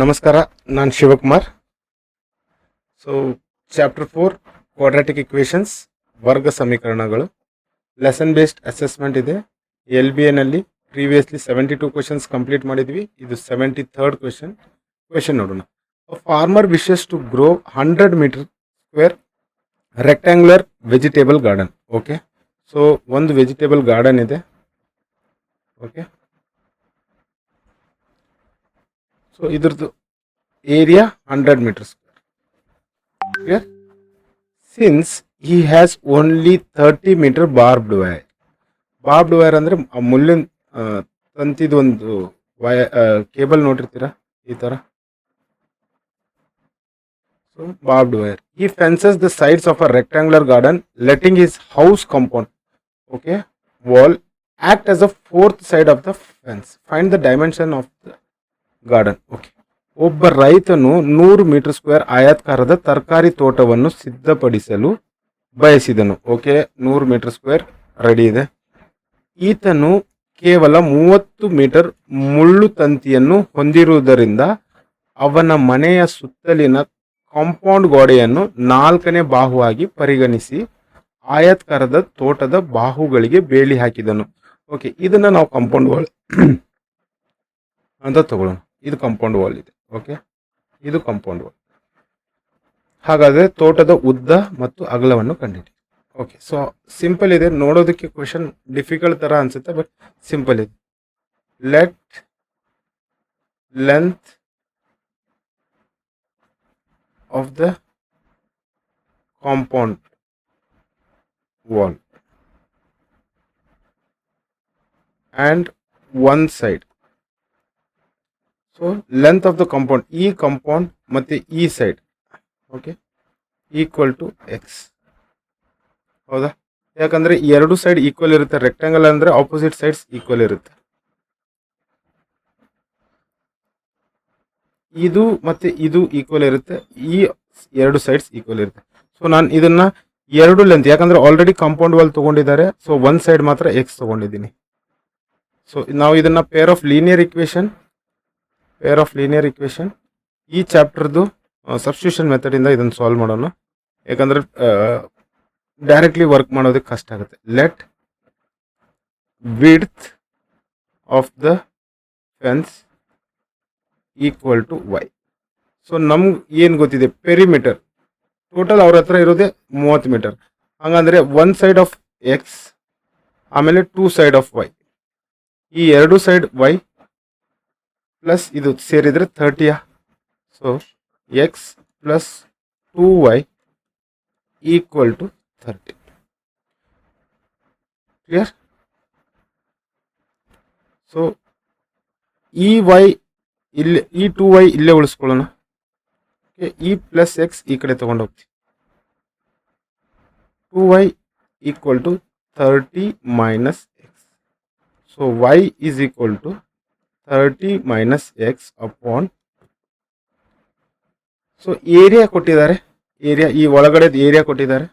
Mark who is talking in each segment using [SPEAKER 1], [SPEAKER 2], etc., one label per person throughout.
[SPEAKER 1] ನಮಸ್ಕಾರ, ನಾನು Shivakumar. So chapter 4 quadratic equations, ವರ್ಗ ಸಮೀಕರಣಗಳು, ಲೆಸನ್ ಬೇಸ್ಡ್ ಅಸೆಸ್ಮೆಂಟ್ ಇದೆ. LBA ಪ್ರೀವಿಯಸ್ಲಿ 72 ಕ್ವೆಶನ್ಸ್ ಕಂಪ್ಲೀಟ್ ಮಾಡಿದ್ವಿ. ಇದು 73rd ಕ್ವೆಶನ್ ನೋಡೋಣ. Farmer wishes to grow 100 metre square rectangular vegetable garden. Okay, so ಒಂದು ವೆಜಿಟೇಬಲ್ ಗಾರ್ಡನ್ ಇದೆ. ಓಕೆ, ಸೊ ಇದ್ರದ್ದು area 100 metre square. Since he has only 30 metre barbed wire. Barbed wire ಅಂದರೆ ಮುಳ್ಳಿನ ತಂತಿದು ಒಂದು ಕೇಬಲ್ ನೋಡಿರ್ತೀರಾ ಈ ಥರ. So barbed wire. He fences the sides of a rectangular garden, letting his house compound, okay, wall act as a fourth side of the fence. Find the dimension of the garden. Okay, ಒಬ್ಬ ರೈತನು 100 metre square ಆಯಾತ್ಕಾರದ ತರಕಾರಿ ತೋಟವನ್ನು ಸಿದ್ಧಪಡಿಸಲು ಬಯಸಿದನು. Okay, 100 metre square ready ಇದೆ. ಈತನು ಕೇವಲ 30 metre ಮುಳ್ಳು ತಂತಿಯನ್ನು ಹೊಂದಿರುವುದರಿಂದ ಅವನ ಮನೆಯ ಸುತ್ತಲಿನ ಕಾಂಪೌಂಡ್ ಗೋಡೆಯನ್ನು 4ನೇ ಬಾಹುವಾಗಿ ಪರಿಗಣಿಸಿ ಆಯಾತ್ಕಾರದ ತೋಟದ ಬಾಹುಗಳಿಗೆ ಬೇಲಿ ಹಾಕಿದನು. ಓಕೆ, ಇದನ್ನ ನಾವು ಕಾಂಪೌಂಡ್ ವಾಲ್ ಅಂತ ತಗೊಳ್ಳೋಣ. ಇದು ಕಾಂಪೌಂಡ್ ವಾಲ್ ಇದೆ. ಓಕೆ, ಇದು ಕಾಂಪೌಂಡ್ ವಾಲ್. ಹಾಗಾದ್ರೆ ತೋಟದ ಉದ್ದ ಮತ್ತು ಅಗಲವನ್ನು ಕಂಡಿಡಿ. ಓಕೆ, ಸೊ ಸಿಂಪಲ್ ಇದೆ. ನೋಡೋದಕ್ಕೆ ಕ್ವೆಶನ್ ಡಿಫಿಕಲ್ಟ್ ತರ ಅನ್ಸುತ್ತೆ, ಬಟ್ ಸಿಂಪಲ್ ಇದೆ. Let length of the compound wall and one side. So length of the compound, ಈ ಕಾಂಪೌಂಡ್ ಮತ್ತೆ ಈ side, okay, equal to x. ಹೌದಾ? ಯಾಕಂದ್ರೆ ಎರಡು ಸೈಡ್ ಈಕ್ವಲ್ ಇರುತ್ತೆ. ರೆಕ್ಟಾಂಗಲ್ ಅಂದ್ರೆ ಆಪೋಸಿಟ್ ಸೈಡ್ಸ್ ಈಕ್ವಲ್ ಇರುತ್ತೆ. ಇದು ಮತ್ತೆ ಇದು ಈಕ್ವಲ್ ಇರುತ್ತೆ. ಈ ಎರಡು ಸೈಡ್ಸ್ ಈಕ್ವಲ್ ಇರುತ್ತೆ. ಸೊ ನಾನು ಇದನ್ನ ಎರಡು ಲೆಂತ್, ಯಾಕಂದ್ರೆ ಆಲ್ರೆಡಿ ಕಾಂಪೌಂಡ್ ವಾಲ್ ತಗೊಂಡಿದ್ದಾರೆ, ಸೊ ಒನ್ ಸೈಡ್ ಮಾತ್ರ ಎಕ್ಸ್ ತಗೊಂಡಿದ್ದೀನಿ. ಸೊ ನಾವು ಇದನ್ನ ಪೇರ್ ಆಫ್ ಲೀನಿಯರ್ ಇಕ್ವೇಶನ್ ಈ ಚಾಪ್ಟರ್ದು ಸಬ್ಸ್ಟಿಟ್ಯೂಷನ್ ಮೆಥಡ್ ಇಂದ ಇದನ್ನು ಸಾಲ್ವ್ ಮಾಡೋಣ. ಯಾಕಂದ್ರೆ ಡೈರೆಕ್ಟ್ಲಿ ವರ್ಕ್ ಮಾಡೋದಕ್ಕೆ ಕಷ್ಟ ಆಗುತ್ತೆ. Let width of the fence equal to y. So ನಮ್ಗೆ ಏನು ಗೊತ್ತಿದೆ, ಪೆರಿಮೀಟರ್ ಟೋಟಲ್ ಅವ್ರ ಹತ್ರ ಇರೋದೇ 30 ಮೀಟರ್. ಹಂಗಂದ್ರೆ ಒನ್ ಸೈಡ್ ಆಫ್ ಎಕ್ಸ್, ಆಮೇಲೆ 2 ಸೈಡ್ ಆಫ್ ವೈ. ಈ ಎರಡು ಸೈಡ್ ವೈ ಪ್ಲಸ್ ಇದು ಸೇರಿದ್ರೆ 30. So x plus 2y equal to 30. Clear? So ಈ ವೈ ಇಲ್ಲಿ, ಈ 2y ಇಲ್ಲೇ ಉಳಿಸ್ಕೊಳ್ಳೋಣ. ಈ ಪ್ಲಸ್ ಎಕ್ಸ್ ಈ ಕಡೆ ತಗೊಂಡು ಹೋಗ್ತೀವಿ. 2y equal to 30 minus x. So y is equal to 30 minus X upon. So area ಕೊಟ್ಟಿದ್ದಾರೆ, ಏರಿಯಾ ಈ ಒಳಗಡೆ ಏರಿಯಾ ಕೊಟ್ಟಿದ್ದಾರೆ.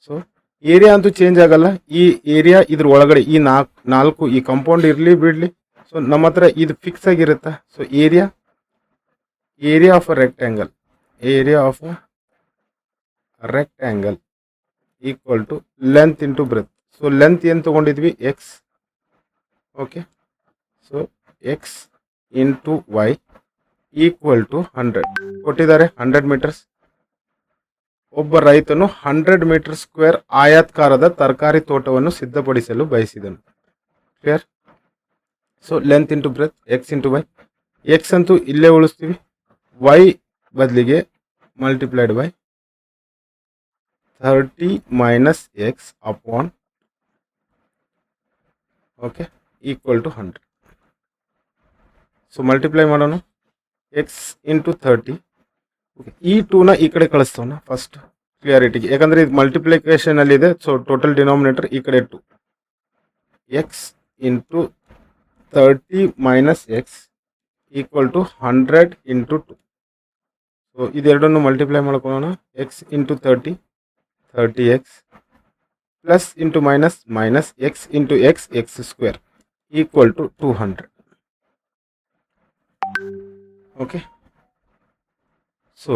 [SPEAKER 1] ಸೊ ಏರಿಯಾ ಅಂತೂ ಚೇಂಜ್ ಆಗಲ್ಲ. ಈ ಏರಿಯಾ ಇದ್ರ ಒಳಗಡೆ ಈ ನಾಲ್ಕು ಈ ಕಾಂಪೌಂಡ್ ಇರಲಿ ಬಿಡಲಿ, ಸೊ ನಮ್ಮ ಹತ್ರ ಇದು ಫಿಕ್ಸ್ ಆಗಿರುತ್ತೆ. So area of a rectangle equal to length into breadth. So length ಏನು ತಗೊಂಡಿದ್ವಿ, X. Okay, so X into Y equal to 100 ಕೊಟ್ಟಿದ್ದಾರೆ. 100 ಮೀಟರ್ಸ್. ಒಬ್ಬ ರೈತನು 100 ಮೀಟರ್ ಸ್ಕ್ವೇರ್ ಆಯಾತ್ಕಾರದ ತರಕಾರಿ ತೋಟವನ್ನು ಸಿದ್ಧಪಡಿಸಲು ಬಯಸಿದನು. Clear? So length into breadth, X into Y. X ಅಂತೂ ಇಲ್ಲೇ ಉಳಿಸ್ತೀವಿ, ವೈ ಬದಲಿಗೆ multiplied by 30 minus X upon, okay, equal to 100. So multiply ಮಾಡೋಣ. X into 30. ಓಕೆ, ಈ 2ನ ಈ ಕಡೆ ಕಳಿಸ್ತವನ ಫಸ್ಟ್ ಕ್ಲಿಯರಿಟಿಗೆ, ಯಾಕಂದ್ರೆ ಇದು ಮಲ್ಟಿಪ್ಲಿಕೇಶನ್ ಅಲ್ಲಿ ಇದೆ. ಸೊ ಟೋಟಲ್ ಡಿನಾಮಿನೇಟರ್ ಈ ಕಡೆ 2. X into 30 minus X equal to 100 into 2. So ಇದೆರಡನ್ನು ಮಲ್ಟಿಪ್ಲೈ ಮಾಡ್ಕೊಳ್ಳೋಣ. X into 30 X plus into minus X into X square equal to 200. Okay, so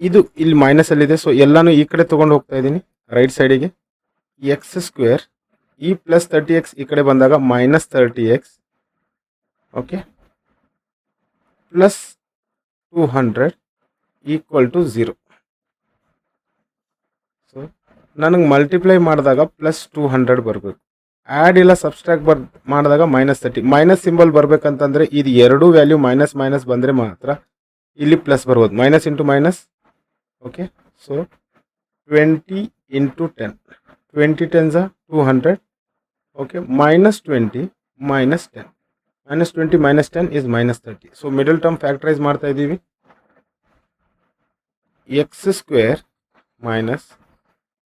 [SPEAKER 1] ಇದು ಇಲ್ಲಿ ಮೈನಸ್ ಅಲ್ಲಿದೆ. ಸೊ ಎಲ್ಲಾನು ಈ ಕಡೆ ತೊಗೊಂಡು ಹೋಗ್ತಾ ಇದ್ದೀನಿ ರೈಟ್ ಸೈಡಿಗೆ. ಎಕ್ಸ್ ಸ್ಕ್ವೇರ್ ಈ ಪ್ಲಸ್ 30x ಈ ಕಡೆ ಬಂದಾಗ minus 30x, okay, plus 200 equal to 0. So ನನಗೆ ಮಲ್ಟಿಪ್ಲೈ ಮಾಡಿದಾಗ ಪ್ಲಸ್ 200 ಬರಬೇಕು. ಆ್ಯಡ್ ಇಲ್ಲ ಸಬ್ಸ್ಟ್ರಾಕ್ಟ್ ಮಾಡಿದಾಗ ಮೈನಸ್ 30. ಮೈನಸ್ ಸಿಂಬಲ್ ಬರಬೇಕಂತಂದರೆ ಇದು ಎರಡೂ ವ್ಯಾಲ್ಯೂ ಮೈನಸ್ ಮೈನಸ್ ಬಂದರೆ ಮಾತ್ರ ಇಲ್ಲಿ ಪ್ಲಸ್ ಬರ್ಬೋದು. Minus into minus, okay. So 20 into 10, 20 10s 200, okay, minus 20 minus 10, minus 20 minus 10 is minus 30. So middle term factorise ಮಾಡ್ತಾ ಇದ್ದೀವಿ. X square minus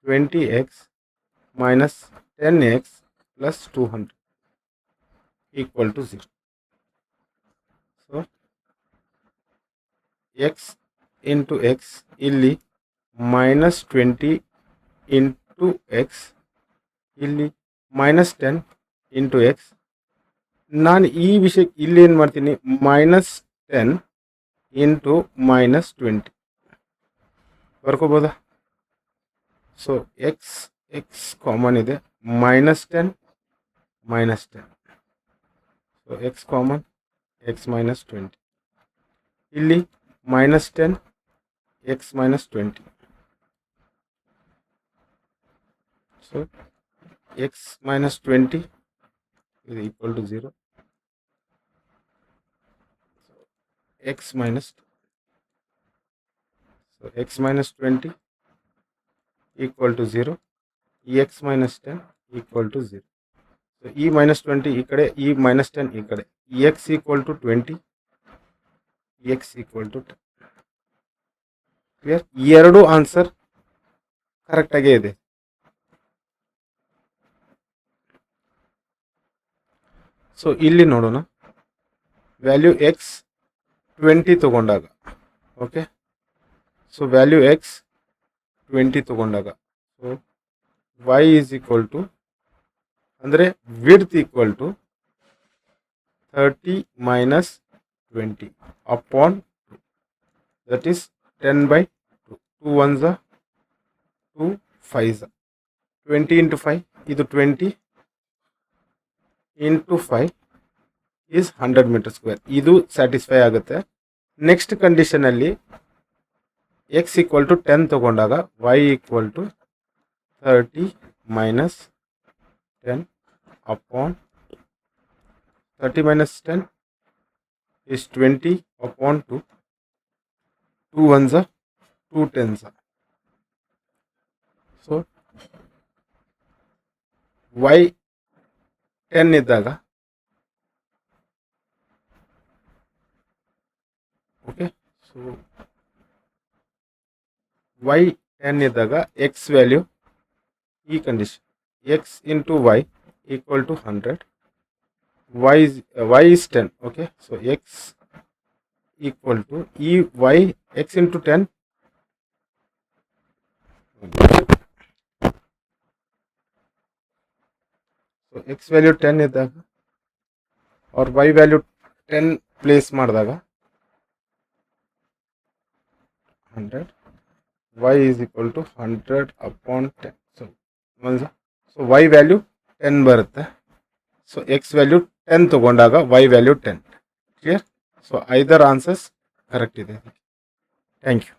[SPEAKER 1] 20x minus 10x plus 200 equal to 0. So x into x ಇಲ್ಲಿ minus 20 into x ಇಲ್ಲಿ minus 10 into x. ನಾನು ಈ ವಿಷಯಕ್ಕೆ ಇಲ್ಲಿ ಏನು ಮಾಡ್ತೀನಿ, minus 10 into minus 20 ಬರ್ಕೋಬೋದಾ? ಸೊ ಎಕ್ಸ್ ಕಾಮನ್ ಇದೆ, minus 10 minus 10. So X common, X minus 20. ಇಲ್ಲಿ minus 10 X minus 20. So X minus 20 is equal to 0. X minus, so x minus 20 equal to 0. x minus 10 equal to 0. So e minus 20 ಈ ಕಡೆ, e minus 10 ಈ ಕಡೆ. x equal to 20, x equal to 10. Clear? ಎರಡು answer ಕರೆಕ್ಟಾಗೇ ಇದೆ. So ಇಲ್ಲಿ ನೋಡೋಣ, value X 20 ತಗೊಂಡಾಗ, okay. So value X 20 ತಗೊಂಡಾಗ, so y is equal to, ಅಂದರೆ width equal to 30 minus 20 upon 2, that is 10/2. 2 1s 2 5s, 20 into 5, ಇದು 20 ಇಂಟು 5 ಈಸ್ 100 ಮೀಟರ್ ಸ್ಕ್ವೇರ್. ಇದು satisfy ಆಗುತ್ತೆ. ನೆಕ್ಸ್ಟ್ ಕಂಡೀಷನಲ್ಲಿ ಎಕ್ಸ್ ಈಕ್ವಲ್ ಟು 10 ತಗೊಂಡಾಗ y equal to 30 minus 10 upon 30 minus 10 is 20 upon 2. 2 1s 2 10s. So y 10 ಇದ್ದಾಗ, okay, so y 10 ಇದ್ದಾಗ x value ಈ condition, x into Y equal to 100, y is 10, okay. So x equal to ಈ y, x into 10, so X value 10 ಇದ್ದಾಗ ಅವ್ರ y value 10 place ಮಾಡಿದಾಗ 100, y is equal to 100 upon 10. So y value 10 ಬರುತ್ತೆ. So X value 10 ತಗೊಂಡಾಗ y value 10. Clear? So either answers correct ಇದೆ. Thank you.